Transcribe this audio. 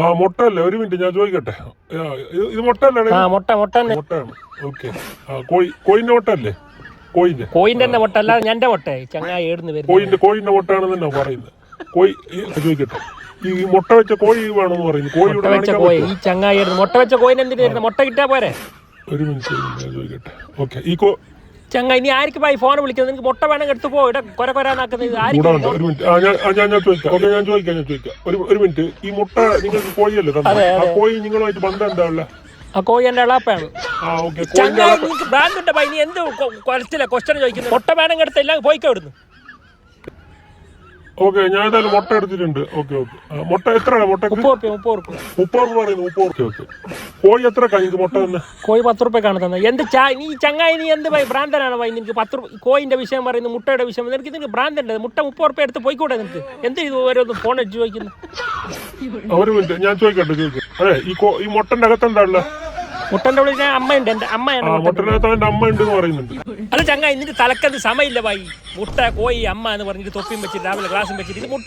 ആ മുട്ടല്ലേ, ഒരു മിനിറ്റ് ഞാൻ ചോദിക്കട്ടെ. ഇത് മുട്ടല്ലേ? മുട്ടയാണ്. ഓക്കെ. കോയിന്റെ മുട്ടല്ലേ? കോയിന്റെ തന്നെ മുട്ട അല്ല എന്റെ മുട്ട. ചങ്ങായി ഏടുന്ന് വരും. കോയിന്റെ മുട്ടയാണെന്നാ പറയുന്നത്. കോഴി ചോദിക്കട്ടെ, ഈ മുട്ട വെച്ച കോഴി വേണമെന്ന് പറയുന്നു. കോഴി ഈ ചങ്ങായി മുട്ട വെച്ച കോയിന് എന്തിനു വരുന്നത്? മുട്ട കിട്ടാ പോരെ? ഒരു മിനിറ്റ് ഞാൻ ചോദിക്കട്ടെ. ഓക്കെ. ഈ ചങ്ങ ഇനി ആർക്കും പോയി ഫോൺ വിളിക്കുന്നത്? നിനക്ക് മുട്ട വേണമെങ്കിൽ എടുത്ത് പോ. ഇവിടെ കൊരാനാക്കുന്നത് ഒരു മിനിറ്റ്. ഞാൻ ചോദിക്കാം. ഓക്കെ, ഞാൻ ചോദിക്കാം. ഒരു മിനിറ്റ്. ഈ മുട്ട നിങ്ങൾക്ക് കോഴിയല്ലേ തന്നെ? ആ കോഴി നിങ്ങളുമായിട്ട് ബന്ധം എന്താ ഉള്ള? ആ കോഴി എന്റെ എളാപ്പാണ്. നിങ്ങൾക്ക് ഭ്രാന്തുണ്ട് പൈ. നീ എന്ത് കുറച്ചില്ല ക്വസ്റ്റ്യൻ ചോദിക്കുന്നത്? മുട്ട വേണമെങ്കിൽ എടുത്തില്ല പോയിക്കോ ഇവിടുന്ന്. ഓക്കെ, ഞാൻ ഏതായാലും മുട്ട എടുത്തിട്ടുണ്ട്. ഓക്കെ. മുട്ട എത്രയാണ്? മുട്ട 30 പറയുന്നു. 30. ഓക്കെ. കോഴി എത്ര കഴിഞ്ഞു മുട്ട തന്നെ? കോഴി 10 രൂപക്കാണ് തന്നെ. എന്ത് നീ ചങ്ങായി നീ എന്ത് പോയി ഭ്രാന്തനാണ് പോയി? നിനക്ക് 10 കോയിന്റെ വിഷയം പറയുന്നു, മുട്ടയുടെ വിഷയം. നിനക്ക് ഭ്രാന്തണ്ട്. മുട്ട 30 രൂപ എടുത്ത് പോയിക്കൂടെ നിനക്ക്? എന്ത് ഇത് ഓരോന്ന് ഫോൺ അടിച്ച് ചോദിക്കുന്നു? ഒരു മിനിറ്റ് ഞാൻ ചോദിക്കട്ടെ. അതെ, ഈ മുട്ടന്റെ അകത്ത് എന്താ ഉള്ളത്? മുട്ടന്റെ ഉള്ളിൽ അമ്മയുണ്ട്. എന്റെ അമ്മയാണ്. മുട്ടനകത്ത് അമ്മ ഉണ്ട് എന്ന് പറയുന്നുണ്ട്. അല്ല ചങ്ങായി, നിന്റെ തലക്കത് സമയമില്ല ഭായി. മുട്ട കോഴി അമ്മ എന്ന് പറഞ്ഞിട്ട് തൊപ്പിയും വെച്ചിട്ട് രാവിലെ ഗ്ലാസും വെച്ചിട്ട് ഇത് മുട്ട